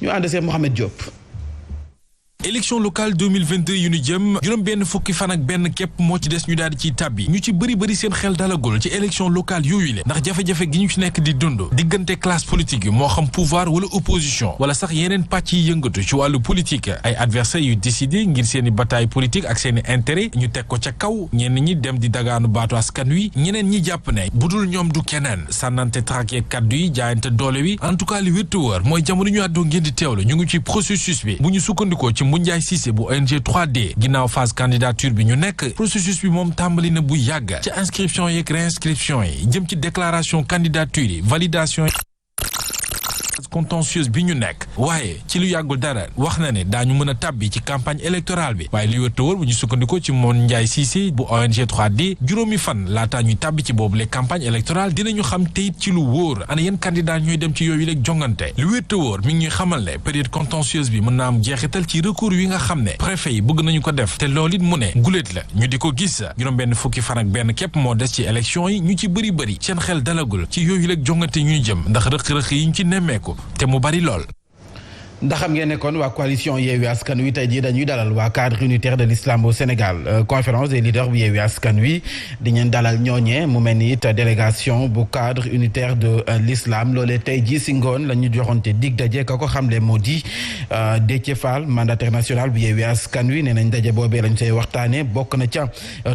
ñu ànd see Mohamed Diop. élection locale 2022 yu ñu jëm juróom benn fukki fan ak benn képp moo ci des ñu daal di ciy tàbbi ñu ci bëri seen xel dalagul ci élection locale yooyu le ndax jafe-jafe gi ñu ci nekk di dund diggante classe politique yi moo xam pouvoir wala opposition wala sax yeneen pàcc yi yëngatu ci wàllu politique ay adversaires yu décidé ngir seeni bataille politique ak seeni intérêt ñu teg ko ca kaw ñenn ñi dem di dagaanu baatu askan wi ñeneen ñi jàpp ne budul ñoom du keneen sànnante traqué kaddu yi jaayante doole wi en tout cas li wér te wóor mooy jamono ñu àddoo ngeen di teewlu ñu ngi ci processus bi bu ñu sukkandikoo ci Moundiaye Cissé bu ONG 3D ginnaaw phase candidature bi ñu nekk processus bi moom tàmbali na bu yàgg ci inscription yeeg réinscription yi jëm ci déclaration candidature yi validation contentieuse bi ñu nekk waaye ci lu yàggul dara wax na ne daañu mën a tàbbi ci campagne électorale bi waaye li wër te wër bu ñu sukkandikoo ci Moundiaye Cissé bu ONG 3D juróomi fan laataa ñuy tàbbi ci boobu les campagnes électorales dinañu xam teyit ci lu wóor ana yenn candidat ñooy dem ci yooyu léeg jongante li wër te wóor mi ngi ñuy xamal ne période contentieuse bi mën na am jeexital ci recours yi nga xam ne préfet yi bëgg nañu ko def te loolu it mu ne guléet la ñu di ko gis juróom benn fukki fan ak benn képp moo des ci élection yi ñu ci bëri seen xel dalagul ci yooyu léeg jongante ñuy jëm ndax rëq-rëq yi ñu ci nemmeeku te mu bari lool. ndax xam ngeen ne kon waa coalition Yewwi Askan Wi tey jii dañuy dalal waa cadre unitaire de l'islam au Sénégal conférence des leaders bu Yewwi Askan Wi di ngeen dalal ñooñee mu mel ni it délégation bu cadre unitaire de l'islam loolee tey jii si ngoon la ñu joxonte dig daje ka ko xamle moo di Déthié Fall mandataire national bu Yewwi Askan Wi nee nañ daje boobee lañ say waxtaane bokk na ca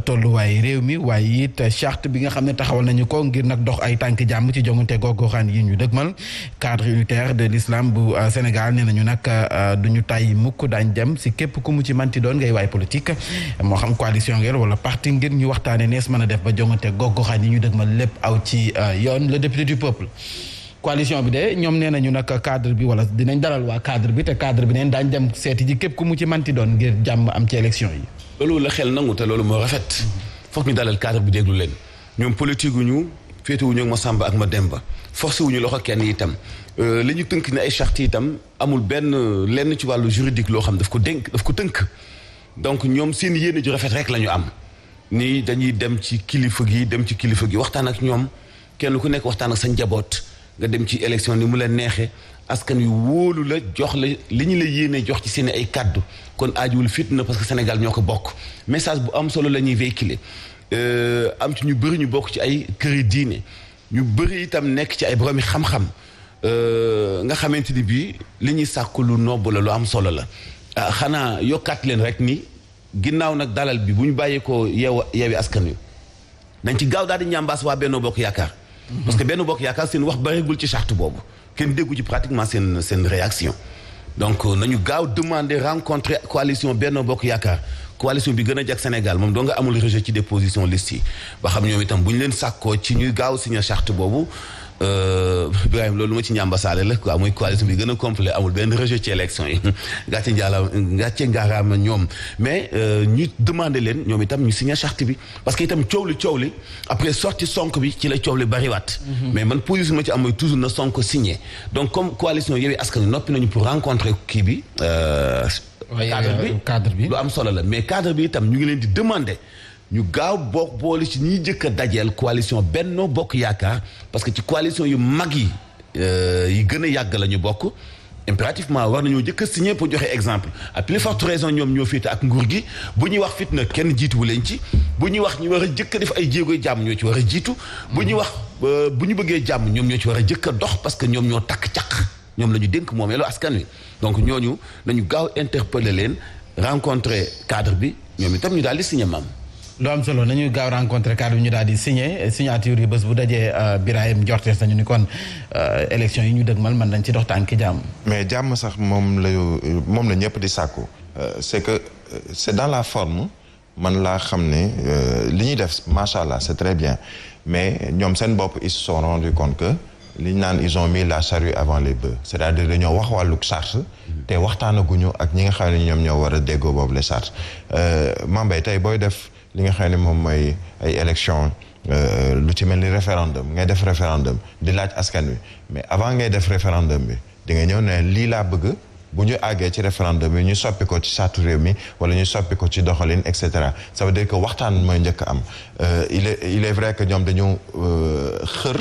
tolluwaay réew mi waaye it charte bi nga xam ne taxawal nañu ko ngir nag dox ay tànk jàmm ci jongante gox-goxaan yi ñu dëgmal cadre unitaire de l'islam bu Sénégal nee ñu nag duñu tàyyi mukk daañ dem si képp ku mu ci manti doon ngay waay politique moo xam coalition ngeen wala parti ngir ñu waxtaane nees mën a def ba jongante gox-goxaan yi ñu dëgmal lépp aw ci yoon le député du peuple coalition bi de ñoom nee nañu nag cadre bi wala dinañ dalal waa cadre bi te cadre bi neen daañ dem seeti ji képp ku mu ci manti doon ngir jàmm am ci élection yi. loolu la xel nangu te loolu moo rafet foog ñu dalal cadre bi déglu leen ñoom politique gu féetewuñu ak ma Samba ak ma Demba forcé wuñu loxo kenn itam li ñu tënk ne ay charte itam amul benn lenn ci wàllu juridique loo xam daf ko tënk donc ñoom seen yéene ju rafet rek la ñu am ni dañuy dem ci kilifa gi waxtaan ak ñoom kenn ku nekk waxtaan ak sa njaboot nga dem ci élection ni mu leen neexee askan wi wóolu la jox la li ñu la yéene jox ci seen ay kàddu kon aajuwul fitna parce que Sénégal ñoo ko bokk message bu am solo la ñuy véhiculer am ci ñu bëri ñu bokk ci ay këri diine ñu bëri itam nekk ci ay boroomi xam-xam nga xamante ni bii li ñuy sàkku lu nobb la lu am solo la xanaa yokkaat leen rek ni ginnaaw nag dalal bi bu ñu bàyyee ko Yewwi Askan Wi nañ ci gaaw daal di ñambaas waa Benno Bokk Yaakaar parce que Benno Bokk Yaakaar seen wax bareegul ci charte boobu kenn déggu ci pratiquement seen réaction donc nañu gaaw demander rencontrer coalition Benno Bokk Yaakaar coalition bi gën a jag Sénégal moom doo nga amul rejet ci déposition liste yi ba xam ñoom itam bu ñu leen sàkkoo ci ñuy gaaw signé charte boobu Ibrahima loolu ma ci ñambasaale la quoi muy coalition bi gën a complet amul benn rejet ci élection yi gàcce ngaaraama ñoom mais ñu demandé leen ñoom itam ñu signé charte bi parce que itam coow li après sorti Sonko bi ci la coow li bariwaat mais man position ma ci am mooy toujours na Sonko signé donc comme coalition Yewwi Askan Wi noppi nañu pour rencontrer kii bi cadre bi lu am solo la mais cadre bi itam ñu ngi leen di demander ñu gaaw boole ci ñiy jëkk a dajeel coalition Benno Bokk Yaakaar parce que ci coalition yu mag yi gën a yàgg la ñu bokk impérativement war nañoo jëkk a signé pour joxe exemple à plus forte raison ñoom ñoo féete ak nguur gi bu ñuy wax fitna kenn jiituwu leen ci bu ñuy wax ñu war a jëkk a def ay jéego jàmm ñoo ci war a jiitu bu ñuy wax bu ñu bëggee jàmm ñoom ñoo ci war a jëkk a dox parce que ñoom ñoo takk caq ñoom la ñu dénk moomeelu askan wi donc ñooñu nañu gaaw interpeller leen rencontrer cadre bi ñoom itam ñu daal di signé maam. lu am solo nañu gaaw rencontrer cadre bi ñu daal di signature yi bés bu dajee Birahim jortees nañu ni kon élection yi ñu dëgmal man dañ ci dox tànki jàmm. mais jàmm sax moom la ñëpp di sàkku c'est que c'est dans la forme man laa xam ne li ñuy def macha allah c'est très bien mais ñoom seen bopp ils se sont rendu compte que. li ñu naan ils ont mis la charrue avant les bœufs c'est-à-dire dañoo wax wàllu charte te waxtaanaguñu ak ñi nga xam ne ñoom ñoo war a déggoo boobu les chartes Mambay tey booy def li nga xam ne moom mooy ay élection lu ci mel ni référendum ngay def référendum di laaj askan wi mais avant ngay def référendum bi di nga ñëw ne lii laa bëgg bu ñu àggee ci référendum bi ñu soppi ko ci charte réew mi wala ñu soppi ko ci doxalin et cetera ça veut dire que waxtaan mooy njëkk am il est vrai que ñoom dañu xër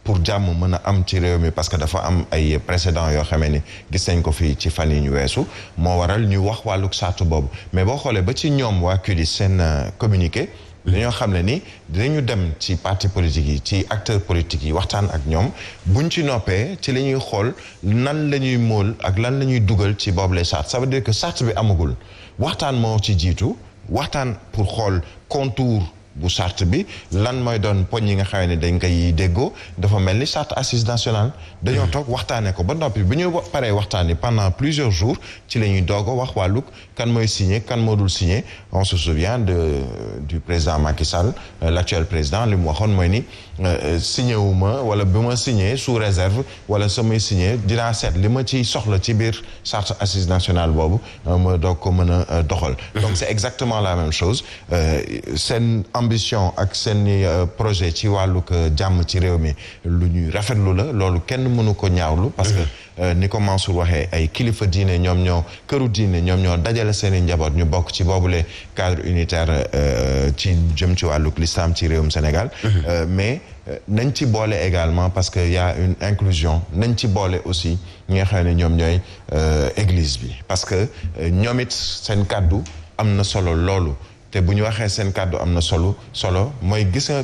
pour jàmm mën a am ci réew mi parce que dafa am ay précédents yoo xamee ni gis nañ ko fii ci fan yi ñu weesu moo waral ñu wax wàllu charte boobu mais boo xoolee ba ci ñoom waa CUDIS seen communiqué dañoo xam ne ni dinañu dem ci parti politique yi ci acteurs politiques yi waxtaan ak ñoom buñ ci noppee ci la ñuy xool nan la ñuy móol ak lan la ñuy dugal ci boobu les chartes ça veut dire que charte bi amagul waxtaan moo ci jiitu waxtaan pour xool contour bu charte bi lan mooy doon poñ yi nga xam ne dañ koy déggoo dafa mel ni charte assise nationale dañoo toog waxtaanee ko ba noppi bi ñu paree waxtaanee pendant plusieurs jours ci la ñuy doog a wax wàllug kan mooy signé kan moo dul signé on se souvient du président Macky Sall l'actuel président li mu waxoon mooy ni signé wu ma wala bi ma signé sous réserve wala samay signé dinaa seet li ma ciy soxla ci biir charte assise nationale boobu ma doog ko mën a doxal donc c'est exactement la même chose seen ambition ak seen projet ci wàllug jàmm ci réew mi lu ñuy rafetlu la loolu kenn mënu ko ñaawlu parce que ni ko Mansour waxee ay kilifa diine ñoom ñoo këru diine ñoom ñoo dajale seen i njaboot ñu bokk ci boobule cadre unitaire ci jëm ci wàllug l'islam ci réewum Sénégal mais nañ ci boole également parce que y a une inclusion nañ ci boole aussi ñi nga xam ne ñoom ñooy église bi parce que ñoom it seen kàddu am na solo loolu te bu ñu waxee seen kàddu am na solo mooy gis nga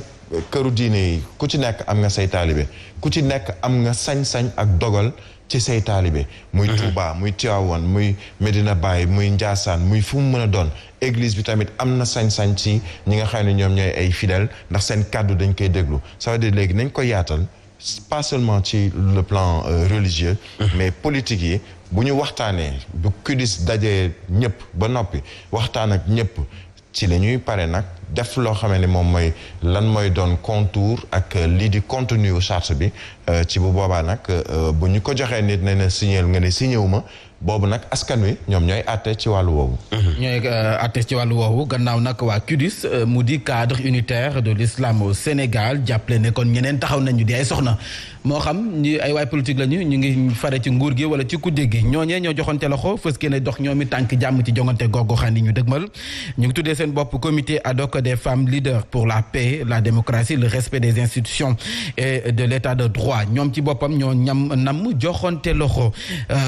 këru diine yi ku ci nekk am nga say taalibe ku ci nekk am nga sañ-sañ ak dogal ci say taalibe muy Touba muy Tivaouane muy Medina Baye muy Ndiassane muy fu mu mën a doon église bi tamit am na sañ-sañ ci ñi nga xam ne ñoom ñooy ay fidèles ndax seen kàddu dañ koy déglu ça veut dire léegi nañ ko yaatal pas seulement ci le plan religieux mais politique yi bu ñu waxtaanee bu CUDIS dajee ñëpp ba noppi waxtaan ak ñëpp ci la ñuy pare nag def loo xamee ne moom mooy lan mooy doon contour ak lii di contenu wu charte bi ci bu boobaa nag bu ñu ko joxee nit ne na signé nga ne signé wu ma boobu nag askan wi ñoom ñooy àtte ci wàllu woowu. ñooy àtte ci wàllu woowu gannaaw nag waa CUDIS mu di cadre unitaire de l'islam au Sénégal jàppale ne kon ñeneen taxaw nañu di ay soxna moo xam ñi ay waay politique lañu ñu ngi fare ci nguur gi wala ci kudde gi ñooñee ñoo joxonte loxo fës kee ne dox ñoomi tànk jàmm ci jongante gox-goxaan yi ñu dëgmal ñu ngi tuddee seen bopp comité ad hoc des femmes leaders pour la paix la démocratie le respect des institutions et de l'état de droit ñoom ci boppam ñoo nam joxonte loxo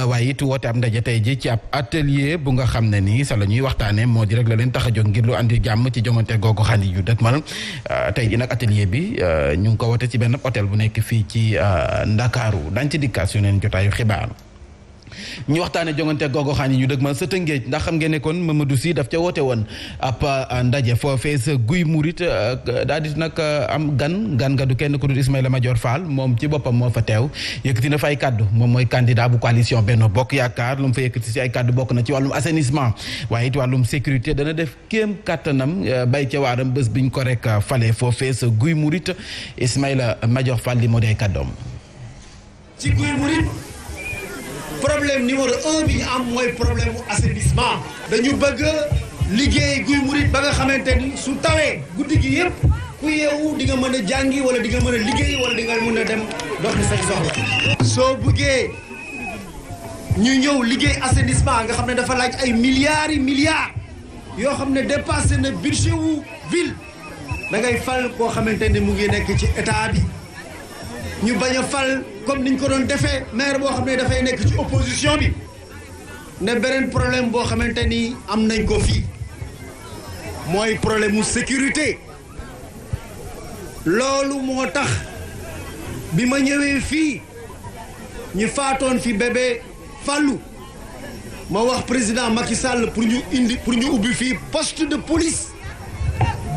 waaye it woote am ndaje tey ji ci ab atelier bu nga xam ne nii sa la ñuy waxtaane moo di rek la leen tax a jóg ngir lu andi jàmm ci jongante gox-goxaan yi ñu dëgmal tey ji nag atelier bi ñu ngi ko woote ci benn hôtel bu nekk fii ci Ndakaaru dañ ci dikkaat su neen jotaayu xibaar ñu waxtaane jongante gogoxaan yi ñu dëgg ma sa Tëngéej ndax xam ngeen ne kon Mamadou Sy daf ca woote woon ab ndaje foofee sa Guy Murit daal di nag am gan nga du kenn ku dul Ismaïla Madior Fall moom ci boppam moo fa teew yëkkati na fa ay kaddu moom mooy candidat bu coalition Benno Bokk Yaakaar lu mu fa yëkkati si ay kaddu bokk na ci wàllum assainissement waaye it wàllum sécurité dana def kéem kattanam bay ca waaram bés biñ ko rek fale foofee sa Guy Murit Ismaïla Madior Fall li moo dee kaddoom ci Guy Murit problème numéro 1 bi ñu am mooy problème mu assainissement dañu bëgg liggéey Guy Murit ba nga xamante ni su tawee guddi gi yëpp ku yeewu di nga mën a jàngi wala di nga mën a liggéey wala di nga mën a dem doxi say soxla soo bëggee ñu ñëw liggéey assainissement nga xam ne dafa laaj ay milliards yi milliards yoo xam ne dépassé na budget wu ville da ngay fal koo xamante ni mu ngi nekk ci état bi ñu bañ a fal comme niñ ko doon defee maire boo xam ne dafay nekk ci opposition bi ne beneen problème boo xamante ni am nañ ko fii mooy problème mu sécurité loolu moo tax bi ma ñëwee fii ñu faatoon fi bébé Fallou ma wax président Macky Sall pour ñu ubbi fii poste de police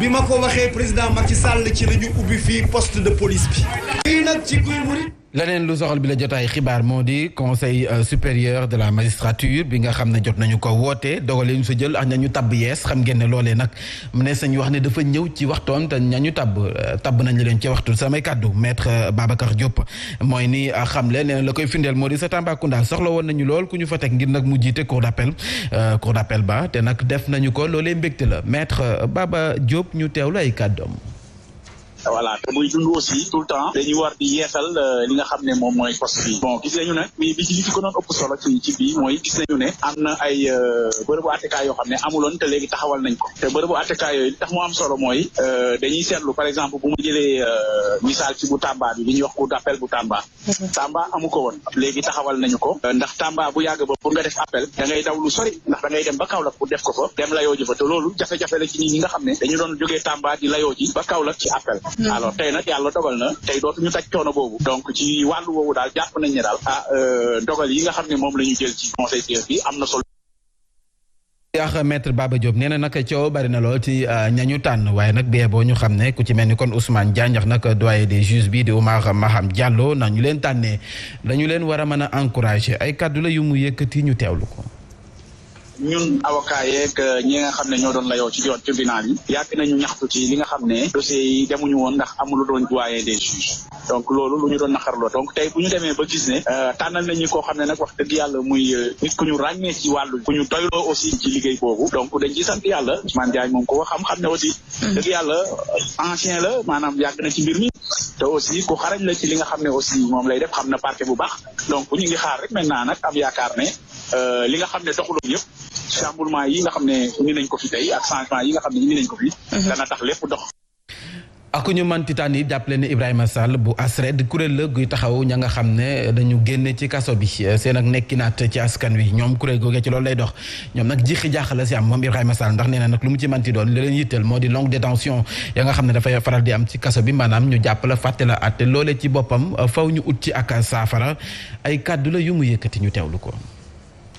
bi ma ko waxee président Macky Sall ci la ñu ubbi fii poste de police bi. fii nag ci Guy Murit leneen lu soxal bi la jotaay xibaar moo di conseil supérieur de la magistrature bi nga xam ne jot nañu ko woote dogal yi ñu sa jël ak ñañu tabb yees xam ngeen ne loolee nag mu ne sañ wax ne dafa ñëw ci waxtoon te ñañu tabb nañ leen ci waxtu samay kàddu maître Babacar Diop mooy ni xamle nee na la koy firndeel moo di sa Tambacounda soxla woon nañu lool ku ñu fa teg ngir nag mu jiite cour d'appel ba te nag def nañu ko loolee mbégte la maître Baba Diop ñu teewlu ay kàddoom. voilà te muy dund aussi tout le temps dañuy war di yeesal li nga xam ne moom mooy poste bi bon gis nañu nag bi ci li ci gënoon ëpp solo ci bii mooy gis nañu ne am na ay bërëbu attekaay yoo xam ne amuloon te léegi taxawal nañ ko te bërëbu attekaay yooyu li tax mu am solo mooy dañuy seetlu par exemple bu mu jëlee misaal ci bu Tamba bi li ñuy wax cour d'appel bu Tamba amu ko woon léegi taxawal nañu ko ndax Tamba bu yàgg ba pour nga def appel da ngay daw lu sori ndax da ngay dem ba Kaolack pour def ko fa dem layoo ji fa te loolu jafe-jafe la ci nit ñi nga xam ne dañu doon jógee Tamba di layoo ji ba Kaolack ci appel alors tey nag yàlla dogal na tey dootuñu taj coono boobu donc ci wàllu woowu daal jàpp nañ ne daal dogal yi nga xam ne moom la ñu jël ci conseil bi am na solo. yaax maître Baba Diop nee na nag coow bari na lool ci ñañu tànn waaye nag bee boo ñu xam ne ku ci mel ni kon Ousmane Diagne nag doyen des juges bi di Oumar Maham Diallo na ñu leen tànnee dañu leen war a mën a encourager ay kàddu la yu mu yëkkati ñu teewlu ko. ñun avocat yeeg ñi nga xam ne ñoo doon layoo ci yoon tribunal yi yàgg nañu ñaxtu ci li nga xam ne dossiers yi demuñu woon ndax amul doon doyen des juges donc loolu lu ñu doon naqarloo donc tey bu ñu demee ba gis ne tànnal nañu koo xam ne nag wax dëgg yàlla muy nit ku ñu ràññee ci wàllu ku ñu doyloo aussi ci liggéey boobu donc dañ ci sant yàlla Ousmane Diagne moom ko xam ne aussi dëgg yàlla ancien la maanaam yàgg na ci mbir mi te aussi ku xarañ la ci li nga xam ne aussi moom lay def xam na parquet bu baax donc ñu ngi xaar rek maintenant nag am yaakaar ne li nga xam ne doxuloon yëpp chamboulement yi nga xam ne indi nañ ko fi tey ak changement yi nga xam ne indi nañ ko fi dana tax lépp dox. ak ñu mantitaan yi jàppale ne Ibrahima Sall bu ASRED kuréel la guy taxaw ña nga xam ne dañu génne ci kaso bi seen ak nekkinaat ci askan wi ñoom kuréel googee ci loolu lay dox ñoom nag jixi jaaxal la si am moom Ibrahima Sall ndax nee na nag lu mu ci manti doon li leen yitteel moo di longue détention ya nga xam ne dafay faral di am ci kaso bi maanaam ñu jàpp la fàtte la àtte loole ci boppam faw ñu ut ci ak saafara ay kàddu la yu mu yëkkati ñu teewlu ko.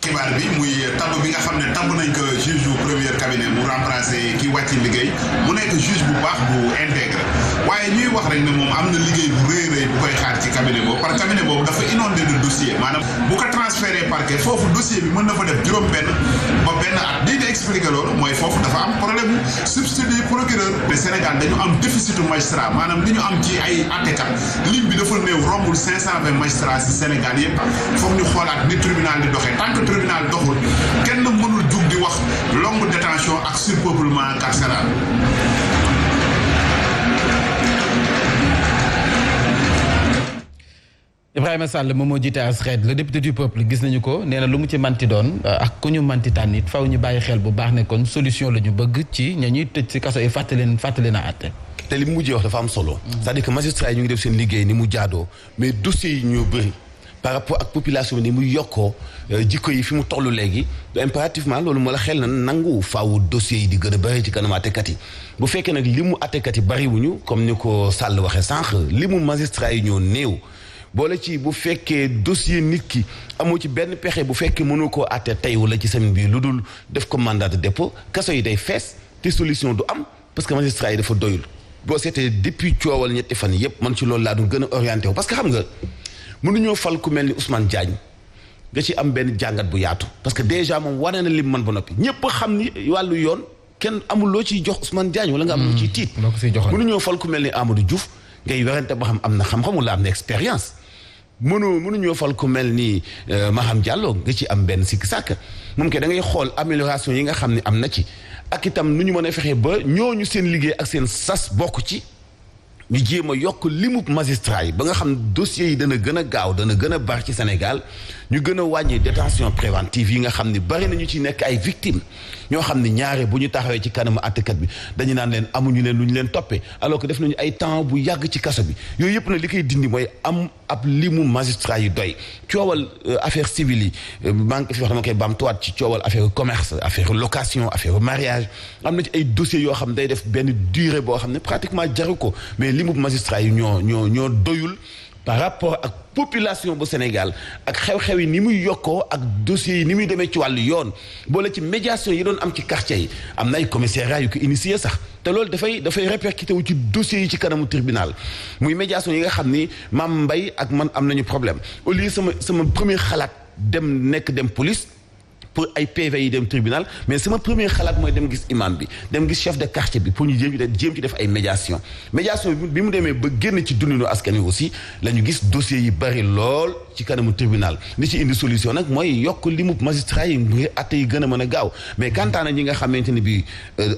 xibaar bi muy tabb bi nga xam ne tabb nañ ko juge bu premier cabinet mu remplacer ki wàcc liggéey mu nekk juge bu baax bu intégré waaye ñuy wax rek ne moom am na liggéey bu rëy rëy bu koy xaar ci cabinet boobu parce que cabinet boobu dafa inondé de dossier maanaam bu ko transféré parquet foofu dossier bi mën na fa def juróom benn ba benn at lii di expliqué loolu mooy foofu dafa am problème substitut procureur mais Sénégal dañu am déficitu magistrat maanaam li ñu am ci ay attekat lim bi dafa néew rombul 520 magistrats ci Sénégal yëpp foog ñu xoolaat ni tribunal di doxee tant que tribunal doxul kenn mënul jug di wax longue détention ak surpeuplement carcéral. Ibrahima Sall moom moo jiite ASRED le député du peuple gis nañu ko nee na lu mu ci manti doon ak ku ñu manti tànn it faw ñu bàyyi xel bu baax ne kon solution la ñu bëgg ci ña ñuy tëj ci kaso yi fàttali na àtte. te li mu mujjee wax dafa am solo. c'est-à-dire que magistrats yi ñu ngi def seen liggéey ni mu jaadoo mais dossiers yi ñoo bëri. par rapport ak population bi ni muy yokkoo jikko yi fi mu toll léegi impérativement loolu moo la xel na nangu faawu dossiers yi di gën a bëri ci kanam àttekat yi bu fekkee nag li mu àttekat yi bëriwuñu comme ni ko Sall waxee sànq li mu magistrat yi ñoo néew boole ci bu fekkee dossier nit ki amoo ci benn pexe bu fekkee mënoo koo àtte tey wala ci semaine bi lu dul def ko mandat de dépôt kaso yi day fees te solution du am parce que magistrat yi dafa doyul boo seetee depuis coowal ñetti fan yépp man ci loolu laa doon gën a orienté wu parce que xam nga mënuñoo fal ku mel ni Ousmane Diagne nga ci am benn jàngat bu yaatu parce que déjà moom wane na lim man ba noppi ñëpp xam ni wàllu yoon kenn amul loo ciy jox Ousmane Diagne wala nga am loo ciy tiit mënuñoo fal ku mel ni Amadou Diouf ngay werante ba xam am na xam-xam wala am na expérience mënuñoo fal ku mel ni Maham Diallo nga ci am benn sikki sàkk moom kay da ngay xool amélioration yi nga xam ne am na ci ak itam nu ñu mën a fexe ba ñooñu seen liggéey ak seen sas bokk ci ñu jéem a yokk limub magistrat yi ba nga xam dossiers yi dana gën a gaaw dana gën a bari ci Sénégal ñu gën a wàññi détention préventive yi nga xam ni bari nañu ci nekk ay victimes ñoo xam ni ñaare bu ñu taxawee ci kanamu àttekat bi dañu naan leen amuñu leen lu ñu leen toppee alors que def nañu ay temps bu yàgg ci kaso bi yooyu yëpp nag li koy dindi mooy am ab limu magistrat yi doy coowal affaire civile yi maa ngi fi wax dama koy baamtuwaat ci coowal affaire commerce affaire location affaire mariage am na ci ay dossiers yoo xam day def benn durée boo xam ne pratiquement jaru ko mais limu magistrat yi ñoo doyul par rapport ak population bu Sénégal ak xew-xew yi ni muy yokkoo ak dossiers yi ni muy demee ci wàllu yoon boole ci médiation yi doon am ci quartier yi am na ay commissariat yu ko initié sax te loolu dafay répercuté wu ci dossiers yi ci kanamu tribunal muy médiation yi nga xam ni Mame Mbaye ak man am nañu problème au lieu sama premier xalaat dem police pour ay PV yi dem tribunal mais sama premier xalaat mooy dem gis imam bi dem gis chef de quartier bi pour ñu jéem ci def ay médiation bi mu demee ba génn ci dundinu askan wi aussi la ñu gis dossiers yi bari lool ci kanamu tribunal li ci indi solution nag mooy yokk limu magistrat yi ngir atte yi gën a mën a gaaw mais kantaana ñi nga xamante ne bi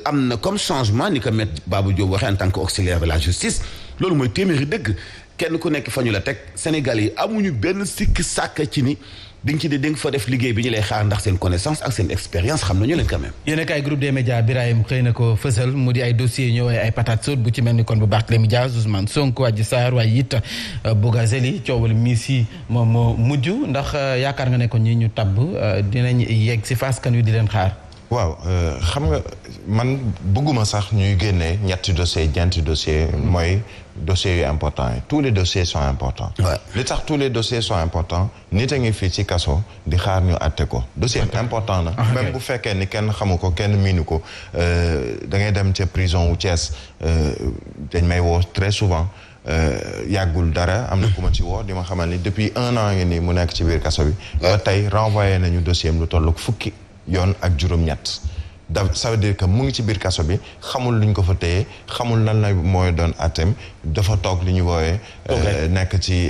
am na comme changement ni ko maître Babou Diop waxee en tant que auxiliaire de la justice loolu mooy téeméeri dëgg kenn ku nekk fa ñu la teg Sénégal yi amuñu benn sikk sàkk ci ni di nga fa def liggéey bi ñu lay xaar ndax seen connaissance ak seen expérience xam nañu leen quand même. yéen a groupe des médias Birahim xëy na ko fësal mu di ay dossiers ñëwee ay patates chaudes bu ci mel ni kon bu Barthélémy Dias Ousmane Sonko Adji Sarr waaye it Bougazelli coowal miss yi moom moo mujj ndax yaakaar nga ne ko ñi ñu tabb dinañ yegg si faskan wi di leen xaar. waaw xam nga man bëgguma sax ñuy génnee ñetti dossiers ñeenti dossiers mooy dossiers yu importants yi tous les dossiers sont importants. li tax tous les dossiers sont importants nit a ngi fii ci kaso di xaar ñu àtte ko dossier important na. même bu fekkee ni kenn xamu ko kenn miinu ko da ngay dem ca prison wu Thiès dañ may woo très souvent. yàggul dara am na ku ma ci woo di ma xamal ni depuis 1 an ngi nii mu nekk ci biir kaso bi. ba tey renvoyé nañu dossier am lu toll fukki yoon ak juróom-ñett ça veut dire que mu ngi ci biir kaso bi xamul luñ ko fa téye xamul lan la mooy doon àtteem dafa toog li ñu woowee nekk ci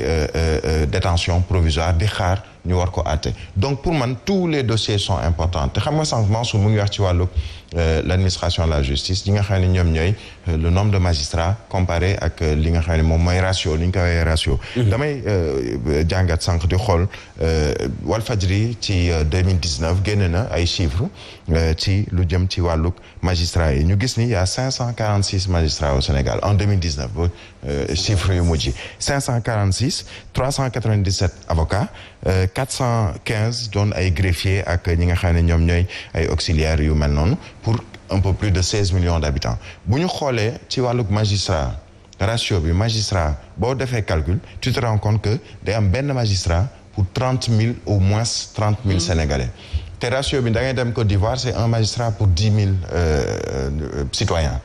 détention provisoire di xaar ñu war ko àtte donc pour man tous les dossiers sont importants te xam nga sànq Mansour mu ngi wax ci wàllu l'administration de la justice ñi nga xam ne ñoom ñooy le nombre de magistrats comparé ak li nga xam ne moom mooy ratio li ñu ko woowee ratio damay jàngat sànq di xool Walfadjri ci 2019 génn na ay chiffres ci lu jëm ci wàllu magistrats yi ñu gis ni il y a 546 magistrats au Sénégal en 2019 ba chiffres yu mujj 546 397 avocats 415 doon ay greffiers ak ñi nga xam ne ñoom ñooy ay auxiliaires yu mel noonu pour un peu plus de 16 millions d'habitants bu ñu xoolee ci wàllug magistrat ratio bi magistrat boo defee calcul tu te rends compte que day am benn magistrat pour 30 000 au moins 30 000 Sénégalais te ratio bi da ngay dem Côte d'Ivoire c'est un magistrat pour 10 000 citoyens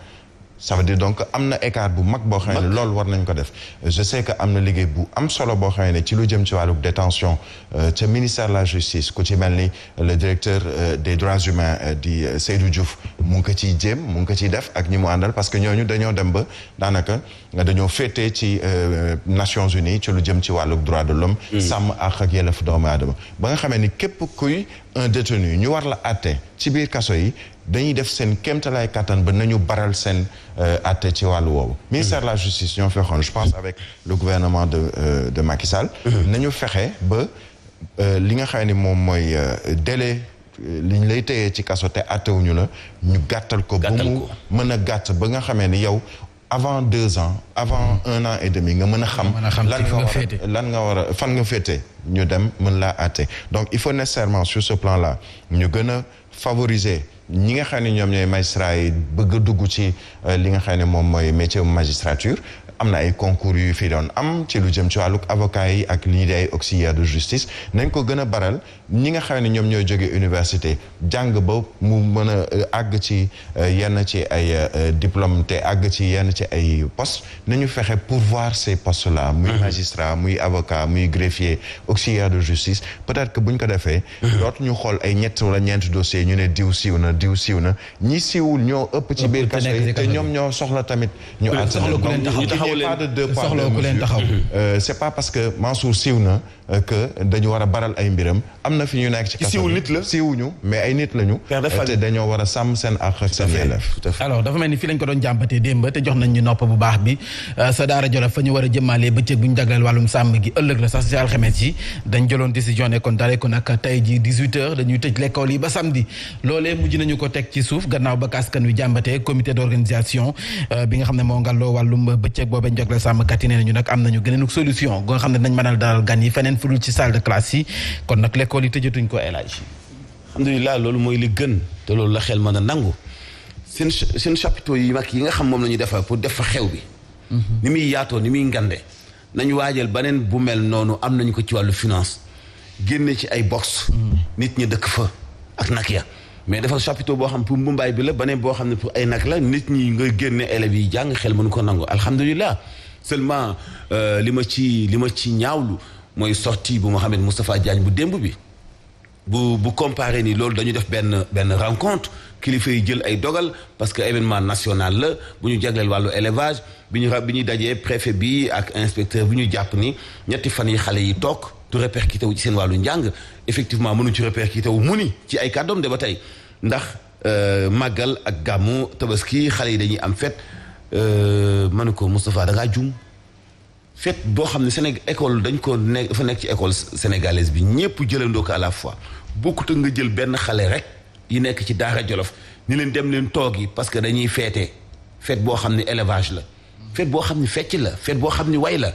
ça veut dire donc am na écart bu mag boo xam ne loolu war nañ ko def je sais que am na liggéey bu am solo boo xam ne ci lu jëm ci wàllu détention ca ministère de la justice ku ci mel ni le directeur des droits humains di Seydou Diouf mu ngi ko ciy jéem mu ngi ko ciy def ak ñi mu àndal parce que ñooñu dañoo dem ba daanaka dañoo féetee ci Nations Unies ci lu jëm ci wàllu droit de l'homme sàmm ak yelleef doomu aadama ba nga xamee ni képp kuy un détenu ñu war la àtte ci biir kaso yi dañuy def seen kéemtalaay kattan ba nañu baral seen àtte ci wàllu woowu ministère de la justice ñoo fexoon je pense avec le gouvernement de Macky Sall nañu fexe ba li nga xam ne moom mooy délai li ñu lay téyee ci kaso te àttewuñu la ñu gàttal ko ba mu mën a gàtt ba nga xamee ni yow avant 2 ans avant 1 an et demi nga mën a xam lan nga war a fan nga féete ñu dem mën laa àtte donc il faut nécessairement sur ce plan là ñu gën a favoriser ñi nga xam ne ñoom ñooy magistrats yi bëgg a dugg ci li nga xam ne moom mooy métier magistrature am na ay concours yu fi doon am ci lu jëm ci wàllu avocat yi ak li ñuy di ay auxiliaires de justice nañ ko gën a baral ñi nga xam ne ñoom ñooy jógee université jàng ba mu mën a àgg ci yenn ci ay diplôme te àgg ci yenn ci ay postes nañu fexe pourvoir ces postes là muy magistrat muy avocat muy greffier auxiliaire de justice peut-être que buñ ko defee dootu ñu xool ay ñett wala ñeenti dossiers ñu ne diw siiw na ñi siiwul ñoo ëpp ci biir kaso yi te ñoom ñoo soxla tamit ñu pas de 2 poids 2 mesures c'est pas parce que Mansour siiw na que dañu war a baral ay mbiram am na fi ñu nekk ci kaso siiwul nit la siiwuñu mais ay nit lañu te dañoo war a sàmm seen àq ak seen yelleef alors dafa mel ni fii lañ ko doon jàmbatee démb te jox nañ ñu nopp bu baax bi sa daara Jolof fa ñu war a jëmaalee bëccëg bu ñu jagleel wàllum sàmm gi ëllëg la sax si alxames yi dañ jëloon décision ne kon dale ko nag tey ji 18h dañuy tëj l'école yi ba samedi loolee mujj nañu ko teg ci suuf gannaaw ba askan wi jàmbatee comité d'organisation bi nga xam ne moo ngalloo wàllum bëccëg boobee ñu jagleel sàmmkat yi nee nañu nag am nañu gëneenu solution nga xam ne nañ mënal dalal gan yi feneen fudul ci salle de classe yi kon nag l'école yi tëjatuñ ko élage alhamdulilah loolu mooy li gën te loolu la xel mën a nangu seen chapiteaux yi mag yi nga xam moom la ñuy defar pour def fa xew bi ni muy yaatoo ni muy ngande nañu waajal beneen bu mel noonu am nañu ko ci wàllu finance génne ci ay box nit ñi dëkk fa ak nag ya mais defal chapiteau boo xam pour mbumbaay bi la beneen boo xam ne pour ay nag la nit ñi nga génne élèves yi jàng xel mënu ko nangu alhamdulilah seulement li ma ci ñaawlu mooy sortie bu Mouhamed Moustapha Diagne bu démb bi bu comparé ni loolu dañu def benn rencontre kilifa yi jël ay dogal parce que événement national la bu ñu jagleel wàllu élevage bi ñuy dajee préfet bi ak inspecteur bi ñu jàpp ni ñetti fan yi xale yi toog du répercuté wu ci seen wàllu njàng effectivement mënu ci répercuté wu mu ni ci ay kàddoom de ba tey ndax màggal ak gàmmu tabaski xale yi dañuy am fête ma ne ko Moustapha da ngaa jum fête boo xam ne école dañ ko nekk dafa nekk ci école sénégalaise bi ñëpp jëlandoo ko à la fois bokkut nga jël benn xale rek yi nekk ci Daara Jolof ni leen dem leen toog yi parce que dañuy fête boo xam ne élevage la fête boo xam ne fecc la fête boo xam ne way la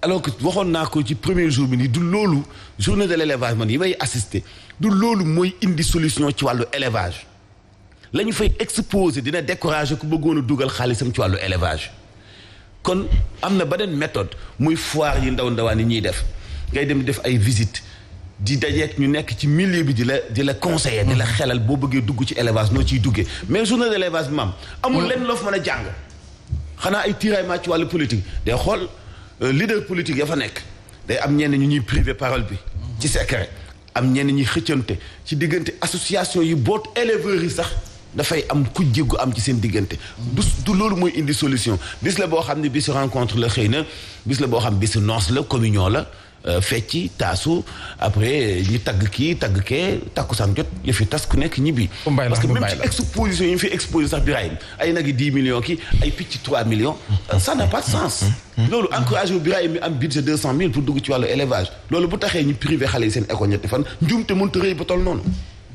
alors que waxoon naa ko ci premier jour bi ni du loolu journée de l'élevage man yi may assister du loolu mooy indi solution ci wàllu élevage la ñu fay exposer dina décourager ku bëggoon a dugal xaalisam ci wàllu élevage kon am na beneen méthode muy foire yi ndawaan yi ñuy def ngay dem def ay visite di dajeek ñu nekk ci milieu bi di la conseiller di la xelal boo bëggee dugg ci élevage noo ciy duggee mais journée de l'élevage bi maam amul lenn loo fa mën a jàng xanaa ay tiraillement ci wàllu politique day xool leader politique ya fa nekk day am ñenn ñu ñuy privé parole bi ci secret am ñenn ñuy xëccante ci diggante association yi boot éleveurs yi sax dafay am ku jéggu am ci seen diggante du loolu mooy indi solution bis la boo xam ne bisu rencontre la xëy na bis la boo xam bisu noce la communion la fecci taasu après ñu tagg kii tagg kee takkusaan jot yëfi tas ku nekk ñibbi parce que même ci exposition yi ñu fi exposé sax Birahim ay nag yi 10 millions ki ay picc 3 millions ça n'a pas de sens loolu encouragé wu Birahim mi am budget 200 000 pour dugg ci wàllu élevage loolu bu taxee ñu privé xale yi seen école ñetti fan njuumte mënta rëy ba toll noonu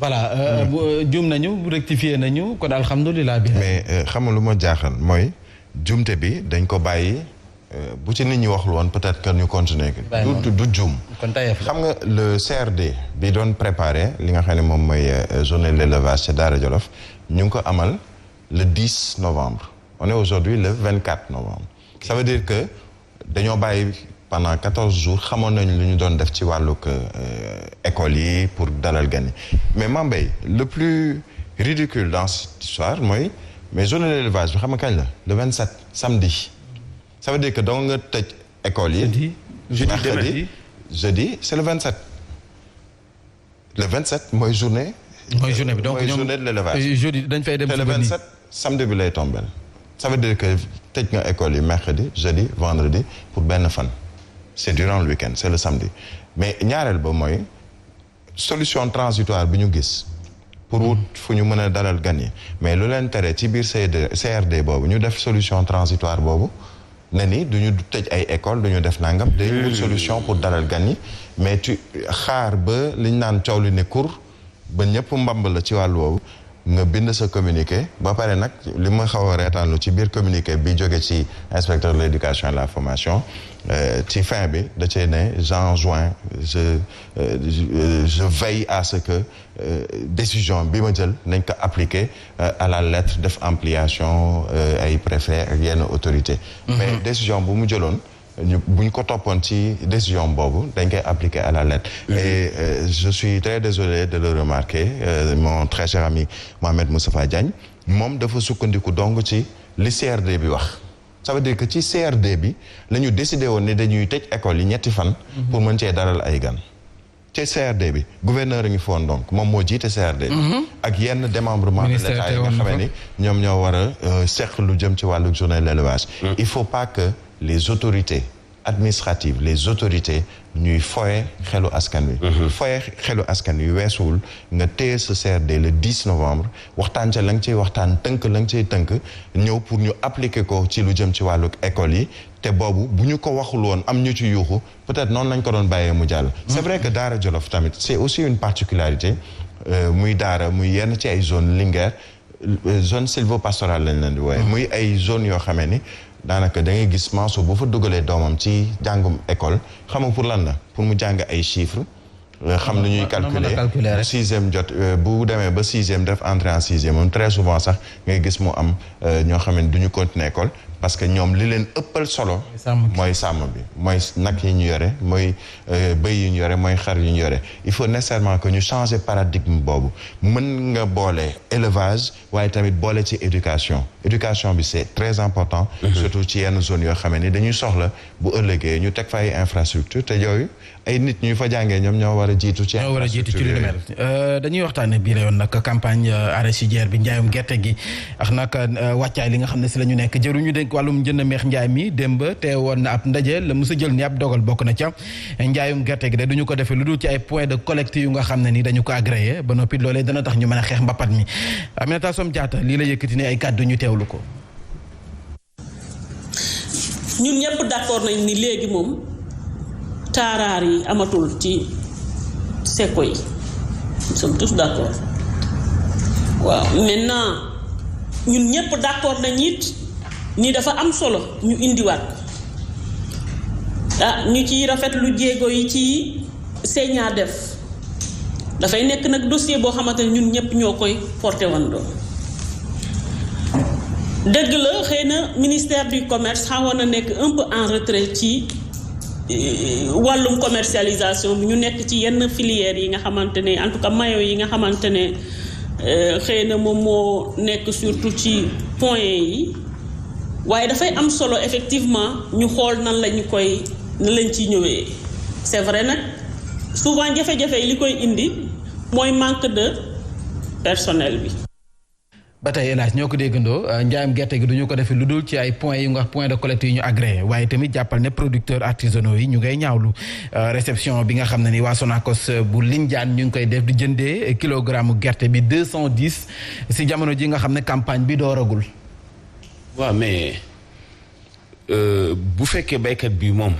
voilà juum nañu rectifié nañu kon alhamdulilah bi mais xam nga lu ma jaaxal mooy juumte bi dañ ko bàyyi bu ci nit ñi waxul woon peut-être que ñu continuer du juum xam nga le CRD bi doon préparé li nga xam ne moom mooy journée de l'élevage ci Daara Jolof ñu ngi ko amal le 10 novembre on est aujourd'hui le 24 novembre ça veut dire que dañoo bàyyi pendant 14 jours xamoon nañu lu ñu doon def ci wàllug école yi pour dalal gan yi mais Mambay le plus ridicule dans cette histoire mooy mais journée de l'élevage bi xam nga kañ la le 27 samedi ça veut dire que donc nga tëj école yi jeudi c'est le 27 mooy journée bi donc mooy journée de l'élevage jeudi dañ fay dem te le 27 samedi bi lay tombel ça veut dire que tëj nga école yi mercredi jeudi vendredi pour benn fan c'est durant le week-end c'est le samedi mais ñaareel ba mooy solution transitoire bi ñu gis pour wut fu ñu mën a dalal gan yi mais lu leen tere ci biir CRD boobu ñu def solution transitoire boobu ne ni du ñu tëj ay école du ñu def nangam day wut solution pour dalal gan yi mais tu xaar ba liñ naan coow li ne kur ba ñëpp mbamb la ci wàllu woowu nga bind sa communiqué ba pare nag li ma xaw a reetaanlu ci biir communiqué bi jóge ci inspecteur de l'éducation et de la formation ci fin bi da cee ne juin je veille à ce que décision bi ma jël nañ ko appliquer à la lettre def ampliation ay préfet ak yenn autorité mais décision bu mu jëloon buñ ko toppoon ci décision boobu dañ koy appliquer à la lettre et je suis très désolé de le remarquer mon très cher ami Mohamed Moustapha Diagne moom dafa sukkandiku donc ci li CRD bi wax ça veut dire que ci CRD bi la ñu décidé woon ne dañuy tëj école yi ñetti fan pour mën cee dalal ay gan ci CRD bi gouverneur a ngi foon donc moom moo jiite CRD ak yenn démembrement de l'État yi nga xamee ni ñoom ñoo war a seq lu jëm ci wàllu journée de l'élevage il faut pas que les autorités administratives les autorités ñuy foye xelu askan wi foye xelu askan wi weesuwul nga téye sa CRD le 10 novembre waxtaan ca la nga ciy waxtaan tënk la nga ciy tënk ñëw pour ñu appliquer ko ci lu jëm ci wàllu école yi te boobu bu ñu ko waxul woon am ñu ci yuuxu peut-être noonu lañ ko doon bàyyee mu jàll c'est vrai que Daara Jolof tamit c'est aussi une particularité muy daara muy yenn ci ay zone Linguère zone sylvopastorale lañ leen di wooye muy ay zone yoo xamee ni daanaka da ngay gis Mansour bu fa dugalee doomam ci jàngum école xam nga pour lan la pour mu jàng ay chiffres xam nu ñuy calculer bu sixième jot bu demee ba sixième def entrée en sixième moom très souvent sax ngay gis mu am ñoo xam ne du ñu continuer école parce que ñoom li leen ëppal solo mooy sàmm bi mooy nag yi ñu yore mooy bëy yi ñu yore mooy xar yi ñu yore il faut nécessairement que ñu changer paradigme boobu mën nga boole élevage waaye tamit boole ci éducation bi c'est très important surtout ci yenn zone yoo xam ne dañuy soxla bu ëllëgee ñu teg fa ay infrastructure te yooyu ay nit ñu fa jàngee ñoom ñoo war a jiitu ci lu mel dañuy waxtaane bii la yoon nag campagne arachidière bi njaayum gerte gi ak nag wàccaay li nga xam ne si la ñu nekk jëruñu dénk wàllum njënd meex njaay mi démb te woon na ab ndaje la musa jël ni ab dogal bokk na ca njaayum gerte gi de duñu ko defee lu dul ci ay point de collecte yu nga xam ne ni dañu ko agréé ba noppi loolee dana tax ñu mën a xeex mbapat mi Aminata Som Diatta lii la yëkkati ne ay kàddu ñu teewlu ko ñun ñëpp d'accord nañ ni léegi moom taaraar yi amatul ci seko yi nous sommes tous d'accord waaw maintenant ñun ñëpp d'accord nañ it ni dafa am solo ñu indiwaat ñu ciy rafetlu jéego yi ci Sénia def dafay nekk nag dossier boo xamante ne ñun ñëpp ñoo koy porté wandoo dëgg la xëy na ministère du commerce xawoon na nekk un peu en retrait ci wàllum commercialisation bi ñu nekk ci yenn filières yi nga xamante ne en tout cas maillot yi nga xamante ne xëy na moom moo nekk surtout ci point yi waaye dafay am solo effectivement ñu xool nan lañ ciy ñëwee c'est vrai nag souvent jafe-jafe yi li koy indi mooy manque de personnel bi. ba tey El Hadj ñoo ko déggandoo njaayam gerte gi du ñu ko defee lu dul ci ay points yu nga wax point de collecte yi ñu agréé waaye tamit jàppal ne producteurs artisanaux yi ñu ngay ñaawlu réception bi nga xam ne ni waa Sonacos bu Lindiane ñu ngi koy def di jëndee kilogramme gerte bi 210 si jamono ji nga xam ne campagne bi dooragul. waaw mais bu fekkee baykat bi moom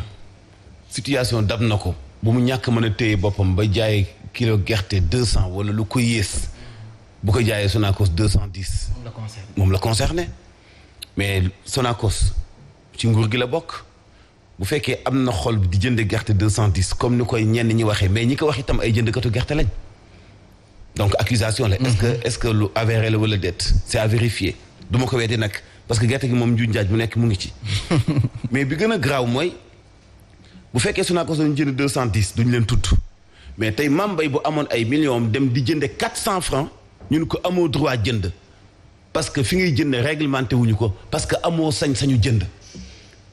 situation dab na ko bu mu ñàkk mën a téye boppam ba jaay kilo gerte 200 wala lu ko yées. bu ko jaayee Sonacos 210. moom la concerné mais Sonacos ci nguur gi la bokk bu fekkee am na xol di jënd gerte 210 comme ni koy ñenn ñi waxee mais ñi ko wax itam ay jëndkatu gerte lañ donc accusation la. est-ce que lu avéré la wala déet c'est à vérifier du ma ko weddi nag parce que gerte gi moom njuuj njaaj bu nekk mu ngi ci mais bi gën a graaw mooy bu fekkee Sonacos dañu jënd 210 duñu leen tudd mais tey Mame Mbaye bu amoon ay millions dem di jënde 400 francs ñun ko amoo droit jënd parce que fi ngay jënd réglementé wuñu ko parce que amoo sañ-sañu jënd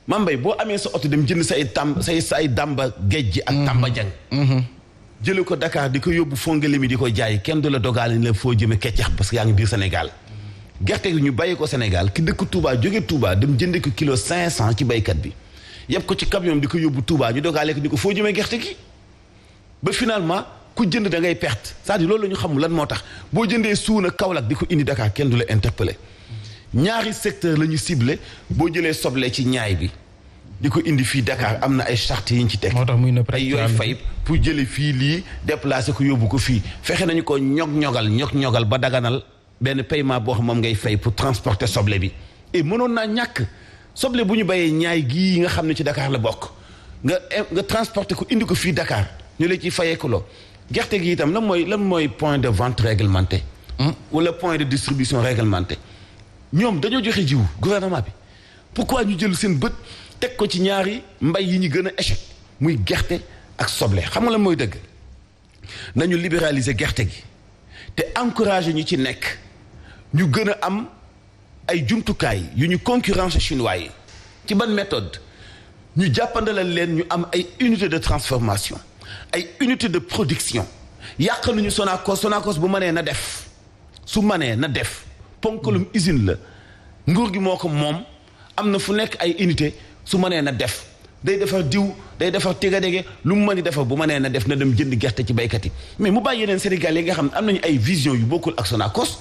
Mame Mbaye boo amee sa oto dem jënd say damba géej gi ak tamba jang jële ko Dakar di ko yóbbu Fongolimbi di ko jaay kenn du la dogaale ni la foo jëme keccax parce que yaa ngi biir Sénégal gerte gi ñu bàyyi ko Sénégal ki dëkk Touba jóge Touba dem jënd ko kilo 500 ci baykat bi yëpp ko ci camion di ko yóbbu Touba ñu dogaale ko ni ko foo jëmee gerte gi ba finalement ku jënd da ngay perte c'est-à-dire loolu la ñu xamul lan moo tax boo jëndee suuna Kaolack di ko indi Dakar kenn du la interpellé ñaari secteur la ñu ciblé boo jëlee soble ci ñaay bi di ko indi fii Dakar am na ay chartes yi ñu ci teg ay yooyu fay pour jëlee fii lii déplacer ko yóbbu ko fii fexe nañu ko ñog-ñogal ba daganal benn paiement boo xam moom ngay fay pour transporter soble bi et mënoon naa ñàkk soble bu ñu bayee ñaay gii nga xam ne ci Dakar la bokk nga transporter ko indi ko fii Dakar ñu la ci fayeekuloo gerte gi itam lan mooy point de vente réglementé wala point de distribution réglementé ñoom dañoo joxe jiwu gouvernement bi pourquoi ñu jël seen bët teg ko ci ñaari mbay yi ñu gën a échec muy gerte ak soble xam nga lan mooy dëgg nañu libéraliser gerte gi te encourager ñu ci nekk ñu gën a am ay jumtukaay yu ñu concurrence chinois yi ci ban méthode ñu jàppandalal leen ñu am ay unité de transformation ay unité de production yàqaluñu Sonacos bu mënee na def su mënee na def ponkalum usine la nguur gi moo ko moom am na fu nekk ay unité su mënee na def day defar diw day defar tigadege lu mu mën di defar bu mënee na def na dem jënd gerte ci baykat yi mais mu bàyyi yeneen Sénégal yi nga xam ne am nañu ay vision yu bokkul ak Sonacos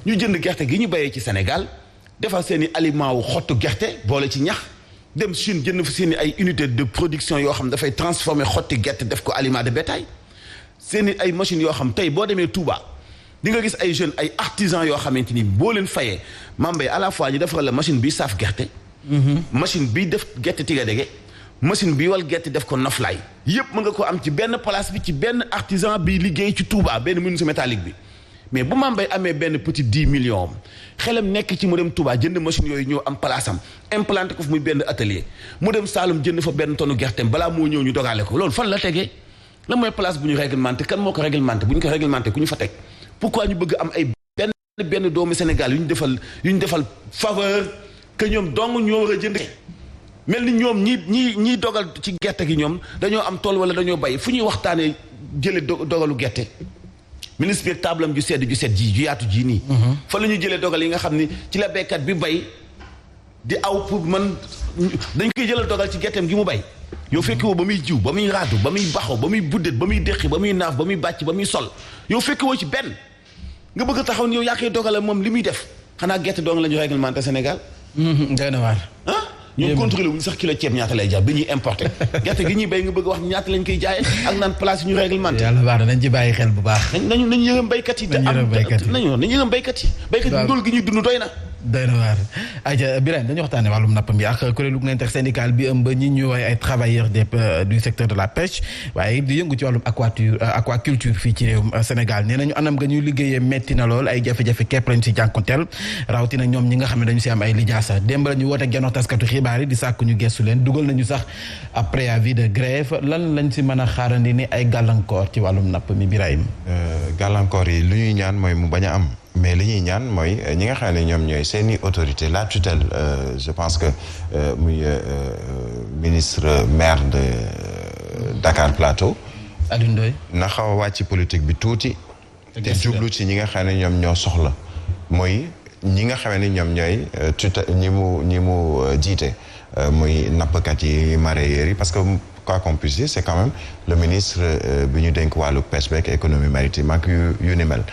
ñu jënd gerte gi ñu bayee ci Sénégal defar seen i aliment wu xottu gerte boole ci ñax dem Chine jënd fa seen i ay unité de production yoo xam dafay transformer xotti gerte def ko aliment de bétail seen i ay machines yoo xam tey boo demee Touba di nga gis ay jeunes ay artisans yoo xamante ni boo leen fayee Mame Mbaye à la fois ñu defaral la machine bi saaf gerte machine bi def gerte tigadege machine bi wal gerte def ko noflaay yépp mën nga ko am ci benn place bi ci benn artisan bi liggéey ci Touba benn menuisier métallique bi mais bu Mame Mbaye amee benn petit 10 millions xelam nekk ci mu dem Touba jënd machine yooyu ñëw am place am implanté ko fu muy benn atelier mu dem Saloum jënd fa benn tonne gerteem balaa moo ñëw ñu dogale ko loolu fan la tegee la mooy place bu ñu réglementé kan moo ko réglementé bu ñu ko réglementé ku ñu fa teg pourquoi ñu bëgg am ay benn doomu Sénégal yu ñu defal faveur que ñoom dong ñoo war a jënd mel ni ñoom ñi dogal ci gerte gi ñoom dañoo am tool wala dañoo bay fu ñuy waxtaanee jële dogalu gerte ministre bi table am ju set ji ju yaatu ji nii fa la ñuy jëlee dogal yi nga xam ni ci la béykat bi bay di aw pour man dañ koy jëlal dogal ci gerteem gi mu bay yow fekki woo ba muy jiw ba muy raadu ba muy baxaw ba muy buddet ba muy déqi ba muy naaf ba muy bàcc ba muy sol yow fekki woo ci benn nga bëgg a taxaw ni yow yaa koy dogale moom li muy def xanaa gerte dong la ñu réglementé Sénégal doy na waar ñoom contrôlé wuñu sax kilo ceeb ñaata lay jar bi ñuy importé gerte gi ñuy béy nga bëgg wax ñaata lañ koy jaayee ak naan place yi ñu réglementé. yàlla baax na nañ ci bàyyi xel bu baax. nañu yërëm béykat yi. nañu yërëm béykat yi. béykat yi ndóol gi ñuy dund doy na. doy na waar ayca Birahim dañu waxtaanee wàllum napp mi ak kuréelu intersyndical bi ëmb ñi ñu woowee ay travailleurs du secteur de la pêche waaye di yëngu ci wàllum aquaculture fii ci réewum Sénégal nee nañu anam nga ñuy liggéeyee metti na lool ay jafe-jafe képp lañ si jànkonteel rawatina ñoom ñi nga xam ne dañu si am ay lijaasa démb la ñu woote genn taskatu xibaar yi di sàkk ñu gestu leen dugal nañu sax ab préavis de grève lan lañ si mën a xaarandi ni ay gàllankoor ci wàllum napp mi Birahim. gàllankoor yi lu ñuy ñaan mooy mu bañ a am. mais li ñuy ñaan mooy ñi nga xam ne ñoom ñooy seeni autorité la tutelle je pense que muy ministre maire de Dakar Plateau. Alioune Ndoye na xaw a wàcc politique bi tuuti. te jublu ci ñi nga xam ne ñoom ñoo soxla. mooy ñi nga xam ne ñoom ñooy tutelle ñi mu jiite muy nappkat yi mareyeurs yi parce que quoi qu'on puisse dire c'est quand même le ministre bi ñu dénk wàllu pêche beeg économie maritime ak yu ni mel.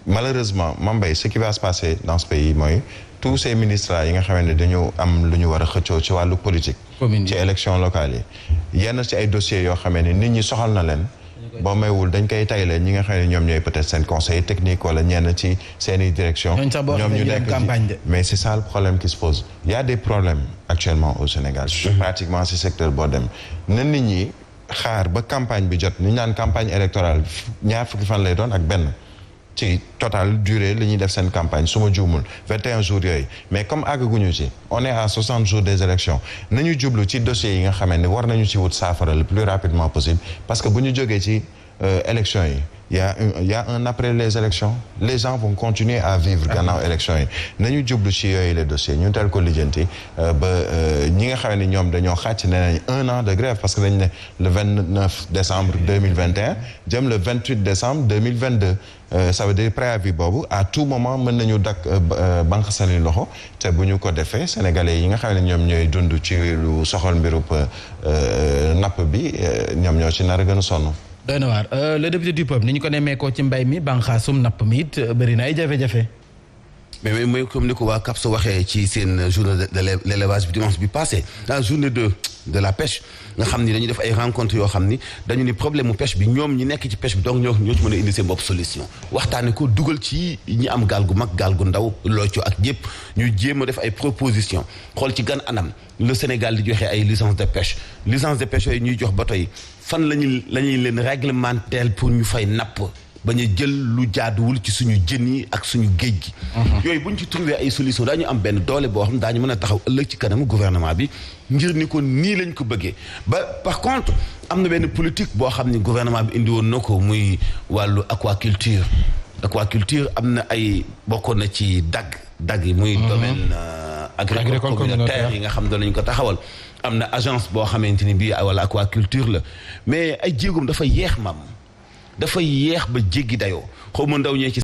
Malheureusement Mbaye ce qui va se passer dans ce pays mooy tous ces ministres là yi nga xamante ne dañu am lu ñu war a xëccoo ci wàllu politique ci élection locale yi yenn ci ay dossiers yoo xamee ne nit ñi soxal na leen boo maywul dañ koy tayle ñi nga xam ne ñoom ñooy peut-être seen conseil technique wala ñenn ci seeni direction ñoom ñu nekk ci mais c'est ça le problème qui se pose il y a des problèmes actuellement au Sénégal pratiquement ci secteur boo dem na nit ñi xaar ba campagne bi jot ni ñu naan campagne électorale ñaar fukki fan lay doon ak benn ci total durée li ñuy def seen campagne su ma juumul 21 jours yooyu mais comme àggaguñu ci on est à 60 jours des élections nañu jublu ci dossiers yi nga xamee ne war nañu ci wut saafara le plus rapidement possible parce que bu ñu jógee ci élections yi il y a un après les élections les gens vont continuer à vivre gannaaw élections yi nañu jublu ci yooyu les dossiers ñu teel ko lijjanti ba ñi nga xam ne ñoom dañoo xàcc ne nañ 1 an de grève parce que dañ ne le 29 décembre 2021 jëm le 28 décembre 2022 ça veut dire préavis boobu à tout moment mën nañu banque seen loxo te bu ñu ko defee sénégalais yi nga xam ne ñoom ñooy dund ci lu soxal mbirub napp bi ñoom ñoo ci nar a gën a sonn. doy na waar le député du peuple ni ñu ko nemmeekoo ci mbay mi banqaasum napp mi it bëri na ay jafe-jafe. mais mooy comme ni ko waa CAPS waxee ci seen journée de l'élevage bi dimanche bi passé la journée de la pêche nga xam ni dañuy def ay rencontres yoo xam ni dañu ni problème mu pêche bi ñoom ñi nekk ci pêche bi donc ñoo ci mën a indi seen bopp solution waxtaane ko dugal ci ñi am gaal gu mag gaal gu ndaw locco ak yëpp ñu jéem a def ay propositions xool ci gan anam le Sénégal di joxe ay licence de pêche yooyu ñuy jox bateau yi fan lañuy leen réglementer pour ñu fay napp bañ a jël lu jaaduwul ci suñu jën yi ak suñu géej gi. yooyu bu ñu ci trouvé ay solution daañu am benn doole boo xam ne daañu mën a taxaw ëllëg ci kanamu gouvernement bi ngir ni ko nii lañ ko bëggee ba par contre am na benn politique boo xam ni gouvernement bi indi woon na ko muy wàllu aquaculture am na ay bokkoon na ci dagg yi muy domaine agricole communautaire yi nga xam ne nañu ko taxawal am na agence boo xamante ni bii wala aquaculture la mais ay jéegoom dafa yeex ba jéggi dayoo xaw ma ndaw ñee ci